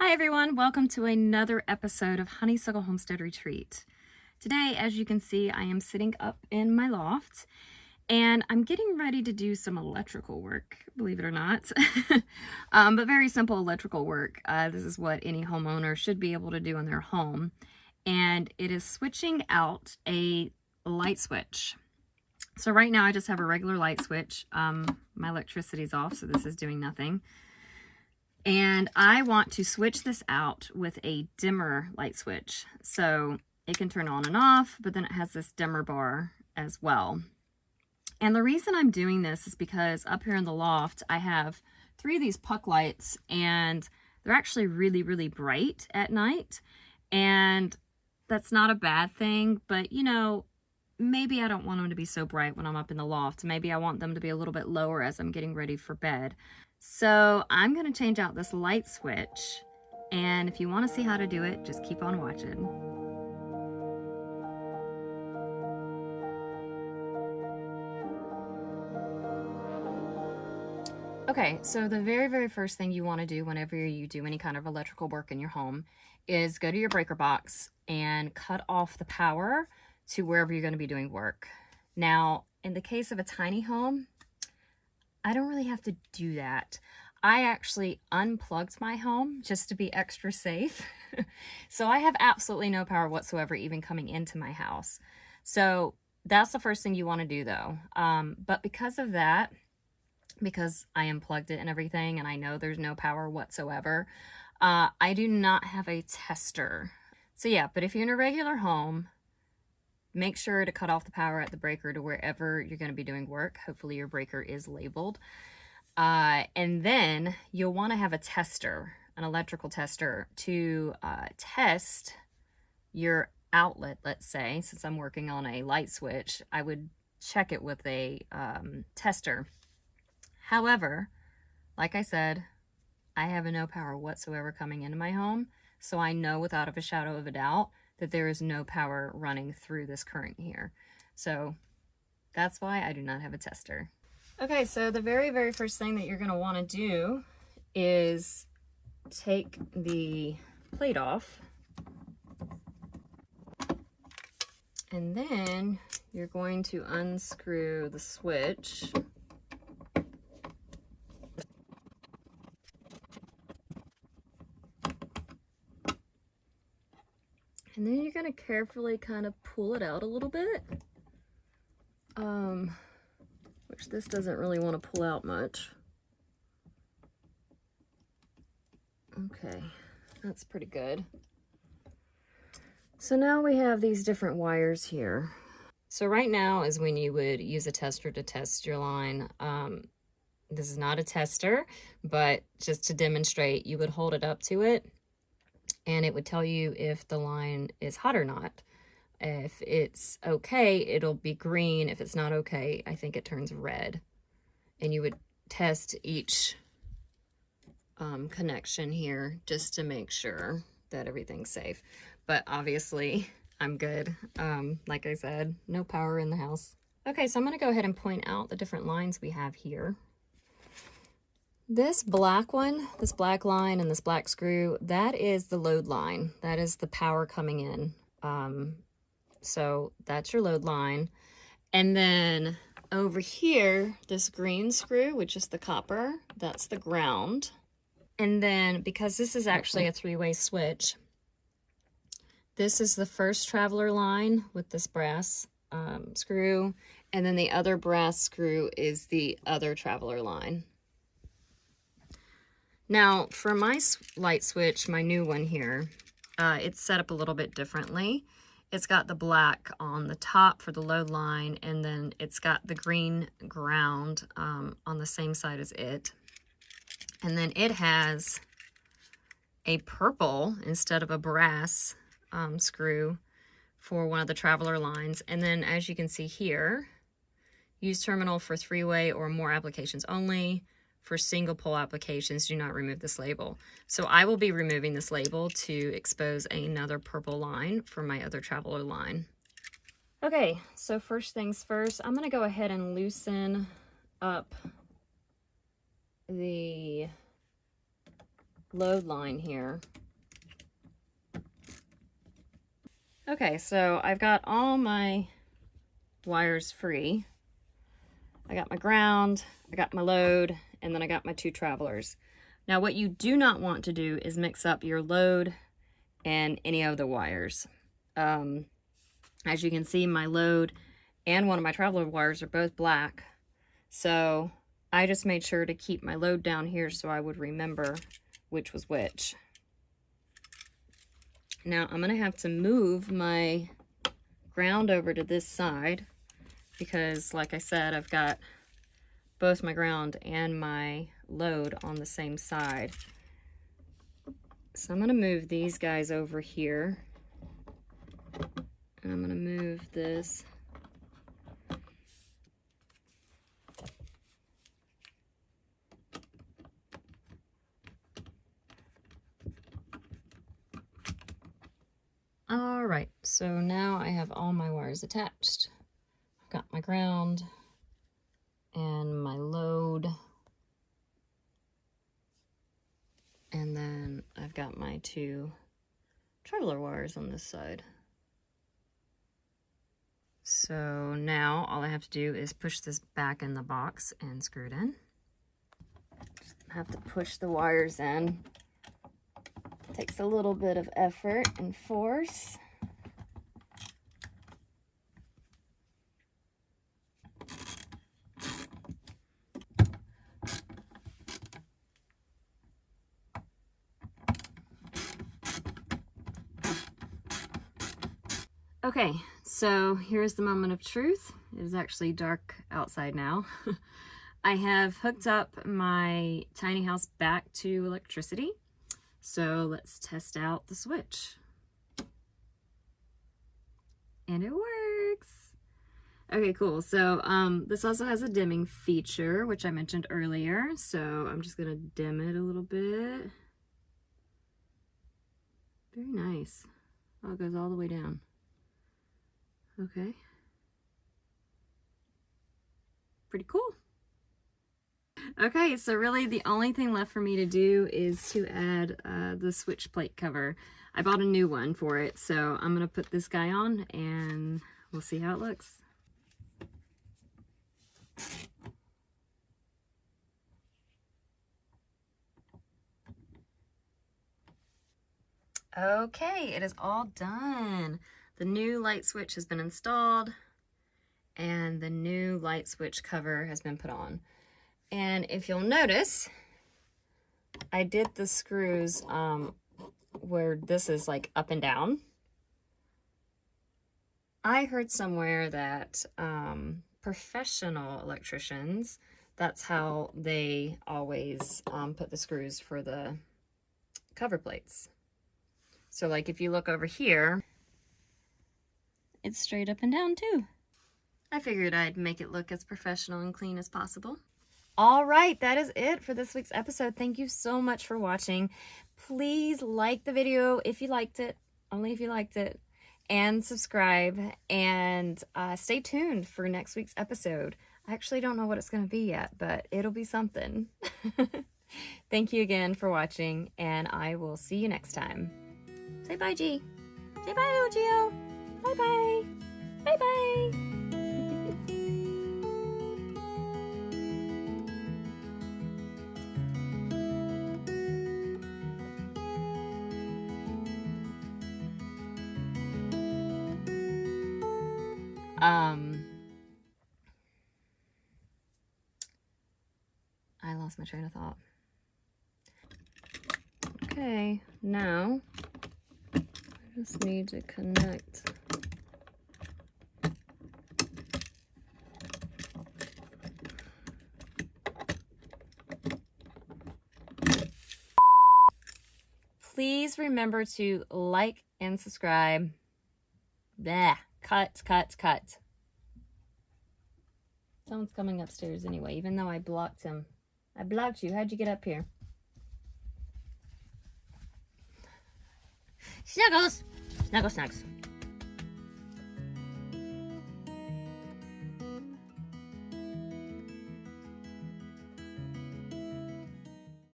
Hi everyone, welcome to another episode of Honeysuckle Homestead Retreat. Today, as you can see, I am sitting up in my loft and I'm getting ready to do some electrical work, believe it or not. But very simple electrical work. This is what any homeowner should be able to do in their home. And it is switching out a light switch. So right now I just have a regular light switch. My electricity's off, so this is doing nothing. And I want to switch this out with a dimmer light switch. So it can turn on and off, but then it has this dimmer bar as well. And the reason I'm doing this is because up here in the loft, I have 3 of these puck lights and they're actually really, really bright at night. And that's not a bad thing, but you know, maybe I don't want them to be so bright when I'm up in the loft. Maybe I want them to be a little bit lower as I'm getting ready for bed. So I'm going to change out this light switch, and if you want to see how to do it, just keep on watching. Okay, so the very first thing you want to do whenever you do any kind of electrical work in your home is go to your breaker box and cut off the power to wherever you're going to be doing work. Now, in the case of a tiny home, I don't really have to do that. I actually unplugged my home just to be extra safe. So I have absolutely no power whatsoever even coming into my house. So that's the first thing you want to do though. But because of that, because I unplugged it and everything and I know there's no power whatsoever, I do not have a tester. So yeah, but if you're in a regular home, make sure to cut off the power at the breaker to wherever you're going to be doing work. Hopefully your breaker is labeled. And then you'll want to have a tester, an electrical tester, to test your outlet, let's say. Since I'm working on a light switch, I would check it with a tester. However, like I said, I have no power whatsoever coming into my home, so I know without a shadow of a doubt that there is no power running through this current here. So that's why I do not have a tester. Okay, so the very first thing that you're going to want to do is take the plate off. And then you're going to unscrew the switch. And then you're going to carefully kind of pull it out a little bit. Which this doesn't really want to pull out much. Okay, that's pretty good. So now we have these different wires here. So right now is when you would use a tester to test your line. This is not a tester, but just to demonstrate, you would hold it up to it and it would tell you if the line is hot or not. If it's okay, it'll be green. If it's not okay, I think it turns red. And you would test each connection here just to make sure that everything's safe. But obviously, I'm good. Like I said, no power in the house. Okay, so I'm going to go ahead and point out the different lines we have here. This black one, this black line and this black screw, that is the load line. That is the power coming in. So that's your load line. And then over here, this green screw, which is the copper, that's the ground. And then because this is actually a 3-way switch, this is the first traveler line with this brass screw. And then the other brass screw is the other traveler line. Now for my light switch, my new one here, it's set up a little bit differently. It's got the black on the top for the load line, and then it's got the green ground on the same side as it. And then it has a purple instead of a brass screw for one of the traveler lines. And then as you can see here, use terminal for 3-way or more applications only. For single pole applications, do not remove this label. So I will be removing this label to expose another purple line for my other traveler line. Okay, so first things first, I'm going to go ahead and loosen up the load line here. Okay, so I've got all my wires free. I got my ground, I got my load, and then I got my 2 travelers. Now what you do not want to do is mix up your load and any of the wires. As you can see, my load and one of my traveler wires are both black. So I just made sure to keep my load down here so I would remember which was which. Now I'm gonna have to move my ground over to this side because, like I said, I've got both my ground and my load on the same side. So I'm gonna move these guys over here. And I'm gonna move this all right, so now I have all my wires attached. I've got my ground and my load, and then I've got my 2 traveler wires on this side. So now all I have to do is push this back in the box and screw it in. Just have to push the wires in. Takes a little bit of effort and force. Okay, so here's the moment of truth. It is actually dark outside now. I have hooked up my tiny house back to electricity. So let's test out the switch. And it works. Okay, cool. So this also has a dimming feature, which I mentioned earlier. So I'm just gonna dim it a little bit. Very nice. Oh, it goes all the way down. Okay. Pretty cool. Okay, so really the only thing left for me to do is to add the switch plate cover. I bought a new one for it, so I'm gonna put this guy on and we'll see how it looks. Okay, it is all done. The new light switch has been installed and the new light switch cover has been put on. And if you'll notice, I did the screws where this is like up and down. I heard somewhere that professional electricians, that's how they always put the screws for the cover plates. So like if you look over here, it's straight up and down too. I figured I'd make it look as professional and clean as possible. All right, that is it for this week's episode. Thank you so much for watching. Please like the video if you liked it, only if you liked it, and subscribe, and stay tuned for next week's episode. I actually don't know what it's going to be yet, but it'll be something. Thank you again for watching, and I will see you next time. Say bye, G. Say bye, OGO. Bye-bye. Bye-bye. I lost my train of thought. Okay, now I just need to connect. Please remember to like and subscribe. Bleh. Cut. Someone's coming upstairs anyway, even though I blocked him. I blocked you. How'd you get up here? Snuggles! Snuggles.